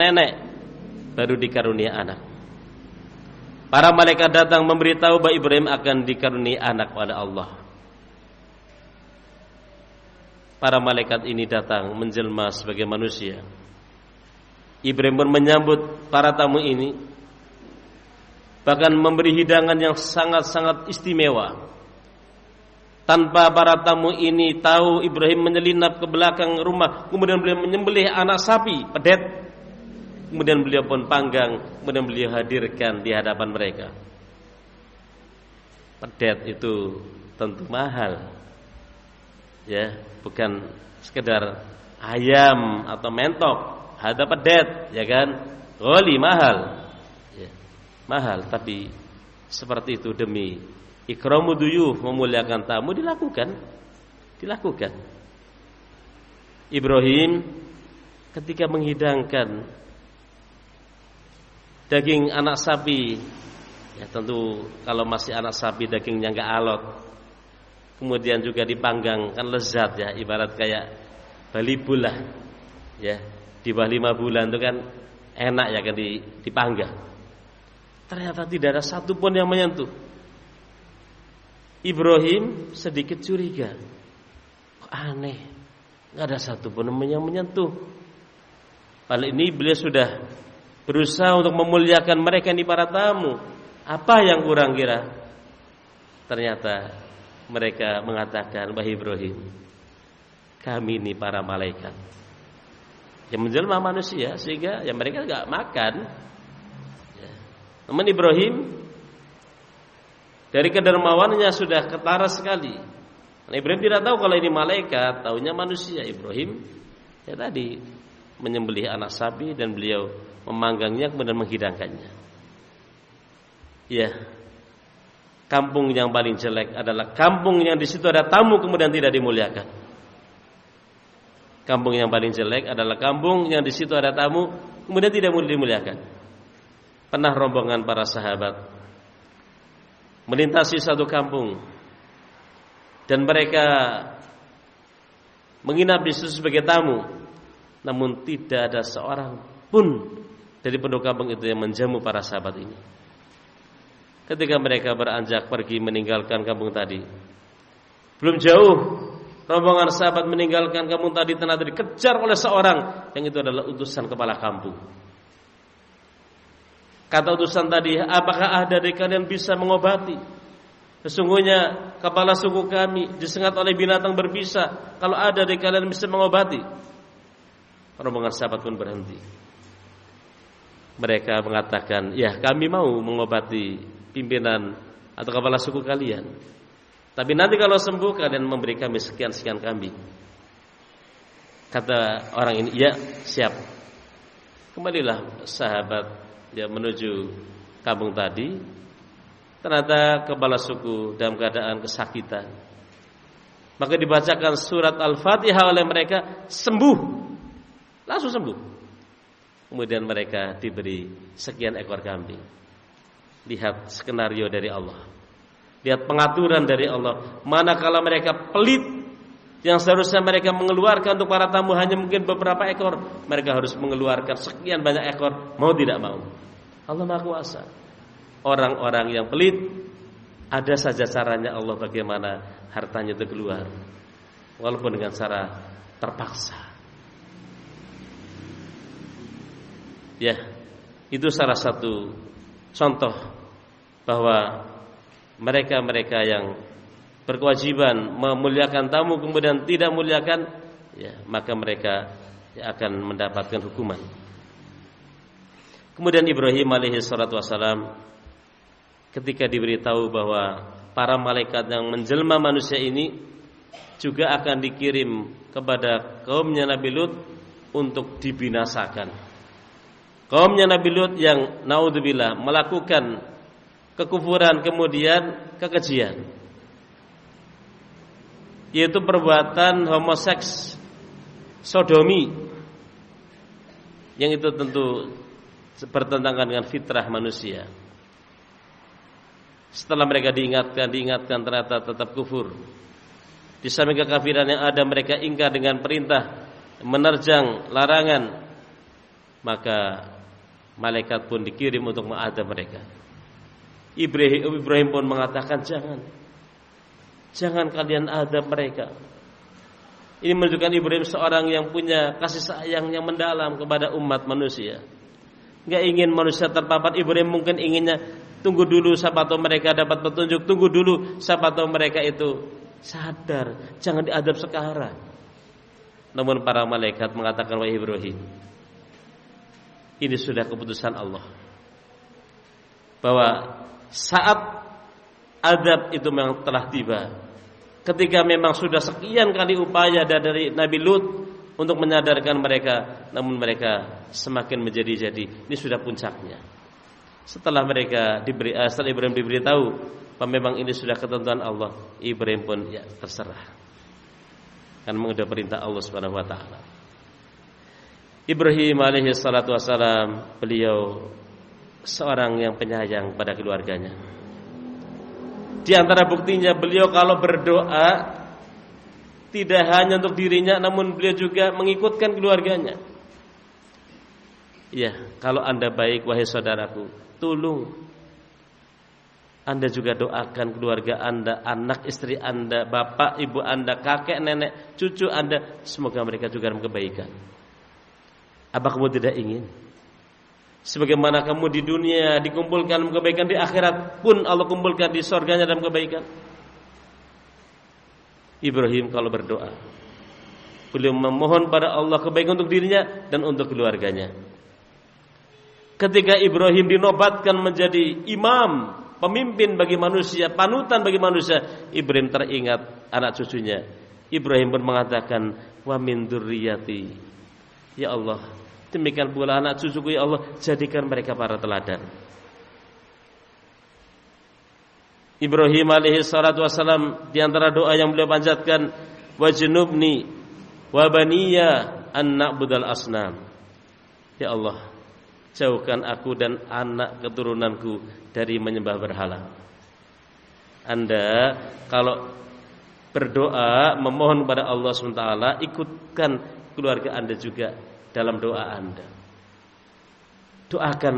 nenek baru dikarunia anak. Para malaikat datang memberitahu bahwa Ibrahim akan dikaruniai anak oleh Allah. Para malaikat ini datang menjelma sebagai manusia. Ibrahim pun menyambut para tamu ini, bahkan memberi hidangan yang sangat-sangat istimewa. Tanpa para tamu ini tahu, Ibrahim menyelinap ke belakang rumah, kemudian beliau menyembelih anak sapi pedet. Kemudian beliau pun panggang, kemudian beliau hadirkan di hadapan mereka. Pedet itu tentu mahal, ya, bukan sekedar ayam atau mentok, ada pedet, ya kan, goli mahal, ya, mahal. Tapi seperti itu demi ikramu duyuf, memuliakan tamu, dilakukan. Ibrahim ketika menghidangkan daging anak sapi, ya tentu kalau masih anak sapi dagingnya enggak alot, kemudian juga dipanggang, kan lezat ya, ibarat kayak balibul lah, ya di bawah 5 bulan itu kan enak ya kan dipanggang. Ternyata tidak ada satupun yang menyentuh. Ibrahim sedikit curiga, kok aneh, nggak ada satupun yang menyentuh. Padahal ini beliau sudah berusaha untuk memuliakan mereka, ini para tamu. Apa yang kurang kira? Ternyata mereka mengatakan, wahai Ibrahim, kami ini para malaikat yang menjelma manusia, sehingga ya mereka enggak makan. Ya. Namun Ibrahim dari kedermawanannya sudah ketara sekali. Nah, Ibrahim tidak tahu kalau ini malaikat, taunya manusia. Ibrahim ya tadi menyembelih anak sapi dan beliau memanggangnya kemudian menghidangkannya. Ya, kampung yang paling jelek adalah kampung yang di situ ada tamu kemudian tidak dimuliakan. Kampung yang paling jelek adalah kampung yang di situ ada tamu kemudian tidak dimuliakan. Pernah rombongan para sahabat melintasi satu kampung dan mereka menginap di situ sebagai tamu, namun tidak ada seorang pun dari penduduk kampung itu yang menjamu para sahabat ini. Ketika mereka beranjak pergi meninggalkan kampung tadi, belum jauh rombongan sahabat meninggalkan kampung tadi, ternyata dikejar oleh seorang yang itu adalah utusan kepala kampung. Kata utusan tadi, apakah ada dari kalian bisa mengobati? Sesungguhnya kepala suku kami disengat oleh binatang berbisa. Kalau ada dari kalian bisa mengobati. Rombongan sahabat pun berhenti. Mereka mengatakan, ya kami mau mengobati pimpinan atau kepala suku kalian. Tapi nanti kalau sembuh kalian memberi kami sekian-sekian kambing. Kata orang ini, ya siap. Kembalilah sahabat ya menuju kampung tadi. Ternyata kepala suku dalam keadaan kesakitan. Maka dibacakan surat Al-Fatihah oleh mereka, sembuh. Langsung sembuh. Kemudian mereka diberi sekian ekor kambing. Lihat skenario dari Allah. Lihat pengaturan dari Allah. Manakala mereka pelit, yang seharusnya mereka mengeluarkan untuk para tamu hanya mungkin beberapa ekor, mereka harus mengeluarkan sekian banyak ekor, mau tidak mau. Allah Maha Kuasa. Orang-orang yang pelit, ada saja caranya Allah bagaimana hartanya itu keluar, walaupun dengan cara terpaksa. Ya, itu salah satu contoh bahwa mereka-mereka yang berkewajiban memuliakan tamu kemudian tidak muliakan, ya, maka mereka akan mendapatkan hukuman. Kemudian Ibrahim alaihi salatu wassalam ketika diberitahu bahwa para malaikat yang menjelma manusia ini juga akan dikirim kepada kaumnya Nabi Lut untuk dibinasakan. Kaumnya Nabi Lut yang naudzubillah melakukan kekufuran kemudian kekejian, yaitu perbuatan homoseks, sodomi, yang itu tentu bertentangan dengan fitrah manusia. Setelah mereka diingatkan ternyata tetap kufur. Di samping kekafiran yang ada, mereka ingkar dengan perintah, menerjang larangan. maka malaikat pun dikirim untuk mengadab mereka. Ibrahim pun mengatakan, jangan kalian adab mereka. Ini menunjukkan Ibrahim seorang yang punya kasih sayang yang mendalam kepada umat manusia. Gak ingin manusia terpapar. Ibrahim mungkin inginnya tunggu dulu siapa tahu mereka dapat petunjuk, tunggu dulu siapa tahu mereka itu sadar, jangan diadab sekarang. Namun para malaikat mengatakan, wahai Ibrahim, ini sudah keputusan Allah, bahwa saat adab itu memang telah tiba. Ketika memang sudah sekian kali upaya dari Nabi Lut untuk menyadarkan mereka, namun mereka semakin menjadi-jadi. Ini sudah puncaknya. Setelah Ibrahim diberitahu bahwa memang ini sudah ketentuan Allah, Ibrahim pun ya terserah, kan mengudah perintah Allah Subhanahu wa taala. Ibrahim alaihi salatu wassalam, beliau seorang yang penyayang pada keluarganya. Di antara buktinya beliau kalau berdoa tidak hanya untuk dirinya, namun beliau juga mengikutkan keluarganya. Ya, kalau Anda baik wahai saudaraku, tolong Anda juga doakan keluarga Anda, anak istri Anda, bapak ibu Anda, kakek nenek, cucu Anda, semoga mereka juga dalam kebaikan. Apa kamu tidak ingin sebagaimana kamu di dunia dikumpulkan dalam kebaikan, di akhirat pun Allah kumpulkan di surganya dalam kebaikan? Ibrahim kalau berdoa, beliau memohon pada Allah kebaikan untuk dirinya dan untuk keluarganya. Ketika Ibrahim dinobatkan menjadi imam, pemimpin bagi manusia, panutan bagi manusia, Ibrahim teringat anak cucunya. Ibrahim pun mengatakan, wa min dzurriyyati, ya Allah, demikian pula anak cucuku ya Allah, jadikan mereka para teladan. Ibrahim alaihi salatu wassalam, di antara doa yang beliau panjatkan, wajnubni wa baniya an na'budal asnam. Ya Allah, jauhkan aku dan anak keturunanku dari menyembah berhala. Anda kalau berdoa memohon kepada Allah SWT, ikutkan keluarga Anda juga dalam doa Anda. Doakan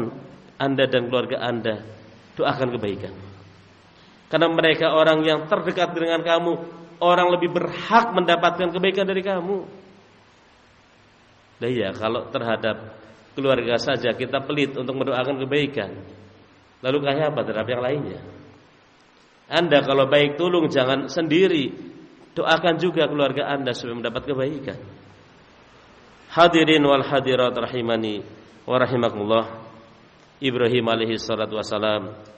Anda dan keluarga Anda, doakan kebaikan. Karena mereka orang yang terdekat dengan kamu, orang lebih berhak mendapatkan kebaikan dari kamu. Nah iya, kalau terhadap keluarga saja kita pelit untuk mendoakan kebaikan, lalu kayak apa terhadap yang lainnya? Anda kalau baik, tolong jangan sendiri, doakan juga keluarga Anda supaya mendapat kebaikan. Hadirin wal hadirat rahimani wa rahimakumullah. Ibrahim alaihi salatu wassalam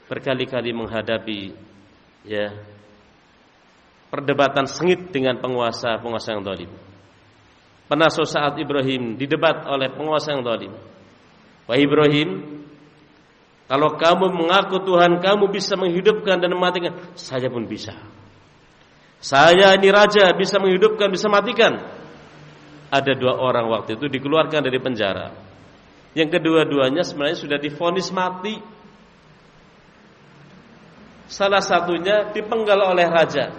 berkali-kali menghadapi perdebatan sengit dengan penguasa yang zalim. Pernah suatu saat Ibrahim didebat oleh penguasa yang zalim. Wahai Ibrahim, kalau kamu mengaku Tuhan kamu bisa menghidupkan dan mematikan, saya pun bisa. Saya ini raja, bisa menghidupkan, bisa matikan. Ada dua orang waktu itu dikeluarkan dari penjara. Yang kedua-duanya sebenarnya sudah divonis mati. Salah satunya dipenggal oleh raja.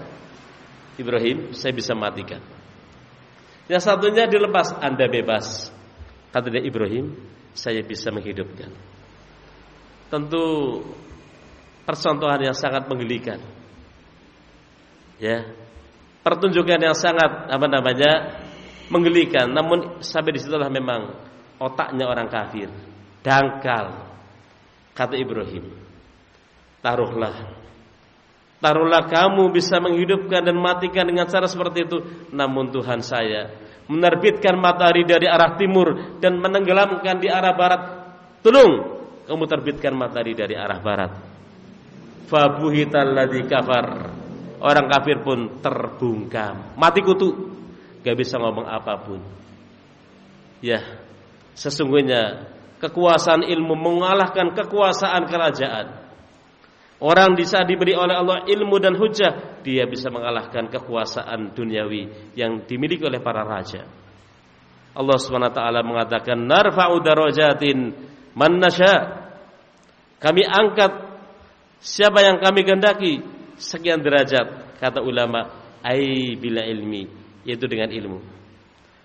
Ibrahim, saya bisa matikan. Yang satunya dilepas, Anda bebas. Kata dia, Ibrahim, saya bisa menghidupkan. Tentu percontohan yang sangat menggelikan. Ya. Pertunjukan yang sangat menggelikan. Namun sampai disitulah memang otaknya orang kafir, dangkal. Kata Ibrahim, Taruhlah kamu bisa menghidupkan dan matikan dengan cara seperti itu. Namun Tuhan saya menerbitkan matahari dari arah timur dan menenggelamkan di arah barat. Tolong kamu terbitkan matahari dari arah barat. Fabuhital ladzi kafar. Orang kafir pun terbungkam, mati kutu, gak bisa ngomong apapun. Ya, sesungguhnya kekuasaan ilmu mengalahkan kekuasaan kerajaan. Orang bisa diberi oleh Allah ilmu dan hujah, dia bisa mengalahkan kekuasaan duniawi yang dimiliki oleh para raja. Allah Subhanahu wa taala mengatakan, narfa'u darajatin man nasya. Kami angkat siapa yang kami kehendaki sekian derajat. Kata ulama, ai bila ilmi, yaitu dengan ilmu.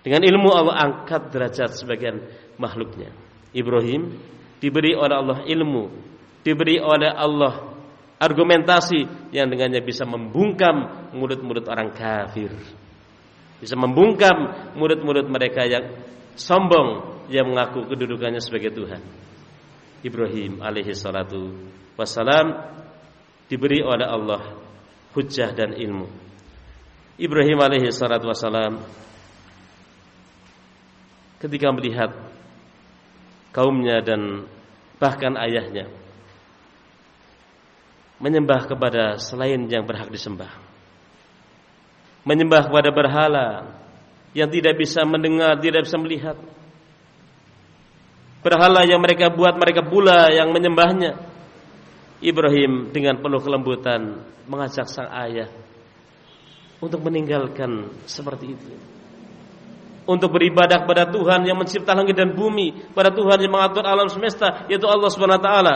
Dengan ilmu Allah angkat derajat sebagian makhluknya. Ibrahim diberi oleh Allah ilmu, diberi oleh Allah argumentasi yang dengannya bisa membungkam mulut-mulut orang kafir, bisa membungkam mulut-mulut mereka yang sombong yang mengaku kedudukannya sebagai Tuhan. Ibrahim alaihi salatu wassalam diberi oleh Allah hujjah dan ilmu. Ibrahim alaihi salatu wassalam ketika melihat kaumnya dan bahkan ayahnya menyembah kepada selain yang berhak disembah, menyembah kepada berhala yang tidak bisa mendengar, tidak bisa melihat, berhala yang mereka buat, mereka pula yang menyembahnya. Ibrahim dengan penuh kelembutan mengajak sang ayah untuk meninggalkan seperti itu, untuk beribadah kepada Tuhan yang mencipta langit dan bumi, pada Tuhan yang mengatur alam semesta, yaitu Allah Subhanahu wa taala.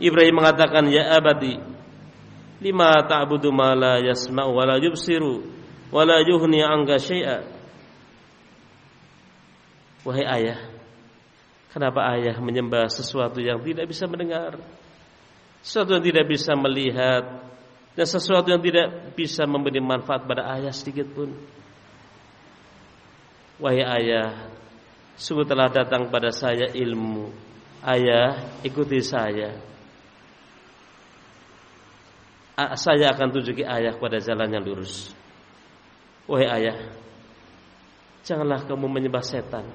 Ibrahim mengatakan, ya abadi, lima ta'budu ma la yasma'u wa la yubsiru wa la yughni 'anka syai'a. Wahai ayah, kenapa ayah menyembah sesuatu yang tidak bisa mendengar, sesuatu yang tidak bisa melihat, dan sesuatu yang tidak bisa memberi manfaat pada ayah sedikit pun? Wahai ayah, sungguh telah datang pada saya ilmu. Ayah, ikuti saya. Saya akan tunjuki ayah kepada jalan yang lurus. Wahai ayah, janganlah kamu menyembah setan.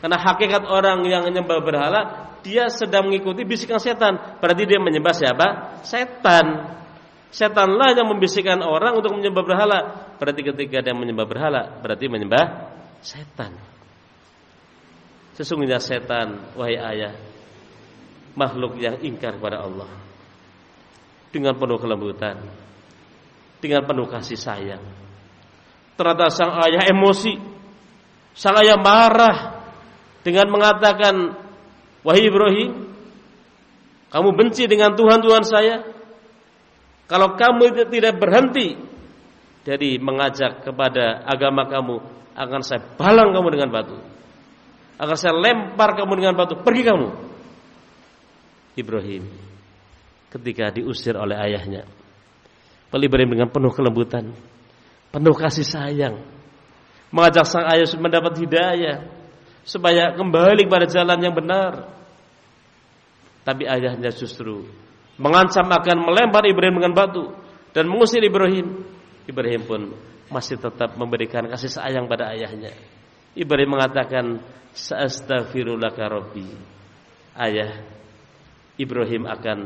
Karena hakikat orang yang menyembah berhala, dia sedang mengikuti bisikan setan. Berarti dia menyembah siapa? Setan. Setanlah yang membisikkan orang untuk menyembah berhala. Berarti ketika dia menyembah berhala, berarti menyembah setan. Sesungguhnya setan, wahai ayah, makhluk yang ingkar kepada Allah. Dengan penuh kelembutan, dengan penuh kasih sayang. Ternyata sang ayah emosi, sang ayah marah dengan mengatakan, wahai Ibrahim, kamu benci dengan Tuhan-Tuhan saya. Kalau kamu tidak berhenti dari mengajak kepada agama kamu, akan saya balang kamu dengan batu, akan saya lempar kamu dengan batu. Pergi kamu. Ibrahim ketika diusir oleh ayahnya, Ibrahim dengan penuh kelembutan, penuh kasih sayang, mengajak sang ayah mendapat hidayah supaya kembali pada jalan yang benar. Tapi ayahnya justru mengancam akan melempar Ibrahim dengan batu dan mengusir Ibrahim. Ibrahim pun masih tetap memberikan kasih sayang pada ayahnya. Ibrahim mengatakan, sa'astaghfirulaka rabbi. Ayah, Ibrahim akan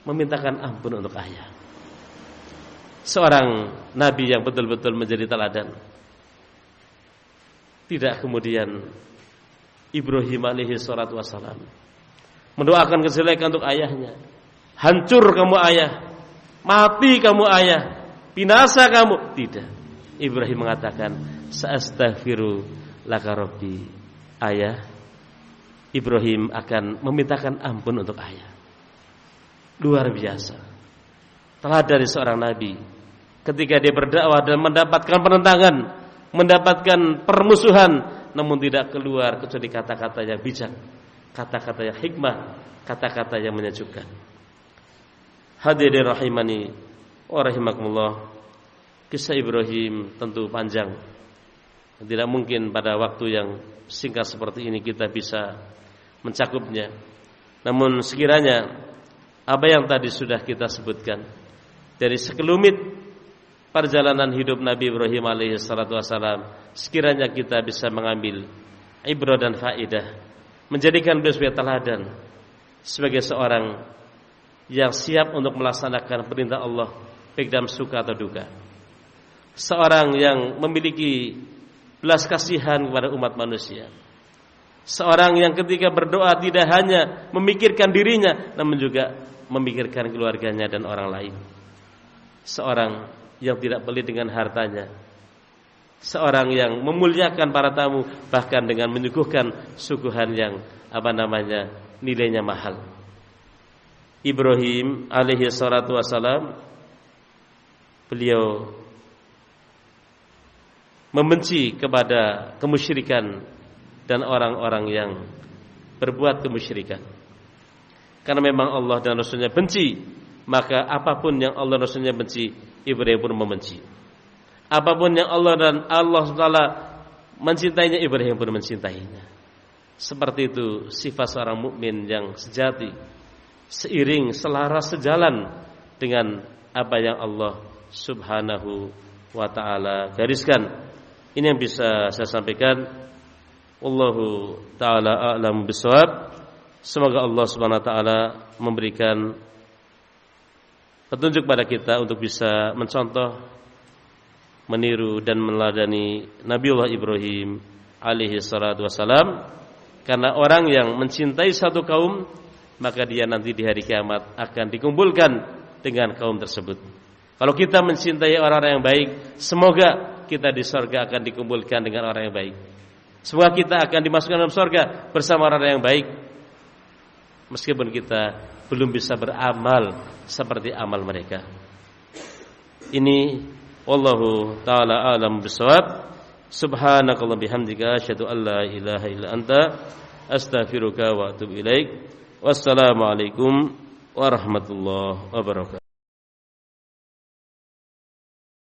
memintakan ampun untuk ayah. Seorang nabi yang betul-betul menjadi teladan. Tidak kemudian Ibrahim alaihi salatu wassalam mendoakan kejelekan untuk ayahnya. Hancur kamu ayah, mati kamu ayah, binasa kamu. Tidak. Ibrahim mengatakan, sa'astaghfiru laka rabbi. Ayah, Ibrahim akan memintakan ampun untuk ayah. Luar biasa. Telah dari seorang nabi, ketika dia berdakwah dan mendapatkan penentangan, mendapatkan permusuhan, namun tidak keluar kecuali kata-kata yang bijak, kata-kata yang hikmah, kata-kata yang menyejukkan. Hadirin rahimani wa rahimakumullah. Kisah Ibrahim tentu panjang. Tidak mungkin pada waktu yang singkat seperti ini kita bisa mencakupnya. Namun sekiranya apa yang tadi sudah kita sebutkan dari sekelumit perjalanan hidup Nabi Ibrahim alaihi salatu wassalam, sekiranya kita bisa mengambil ibrah dan faidah, menjadikan beliau sebagai teladan, sebagai seorang yang siap untuk melaksanakan perintah Allah baik dalam suka atau duka, seorang yang memiliki belas kasihan kepada umat manusia, seorang yang ketika berdoa tidak hanya memikirkan dirinya namun juga memikirkan keluarganya dan orang lain, seorang yang tidak pelit dengan hartanya, seorang yang memuliakan para tamu bahkan dengan menyuguhkan suguhan yang nilainya mahal. Ibrahim alaihi salatu wassalam, beliau membenci kepada kemusyrikan dan orang-orang yang berbuat kemusyrikan. Karena memang Allah dan Rasulnya benci, maka apapun yang Allah dan Rasulnya benci, Ibrahim pun membenci. Apapun yang Allah dan Allah SWT mencintainya, Ibrahim pun mencintainya. Seperti itu sifat seorang mukmin yang sejati, seiring, selaras, sejalan dengan apa yang Allah Subhanahu wa ta'ala gariskan. Ini yang bisa saya sampaikan. Wallahu ta'ala a'lam bishawab. Semoga Allah Subhanahu wa ta'ala memberikan petunjuk pada kita untuk bisa mencontoh, meniru dan meneladani Nabiullah Ibrahim alaihi salatu wassalam. Karena orang yang mencintai satu kaum, maka dia nanti di hari kiamat akan dikumpulkan dengan kaum tersebut. Kalau kita mencintai orang-orang yang baik, semoga kita di surga akan dikumpulkan dengan orang yang baik. Semoga kita akan dimasukkan dalam surga bersama orang yang baik, meskipun kita belum bisa beramal seperti amal mereka. Ini wallahu ta'ala a'lam bishawab. Subhanakallah bihamdika asyhadu an la ilaha illa anta astaghfiruka wa atubu ilaik. Wassalamualaikum warahmatullahi wabarakatuh.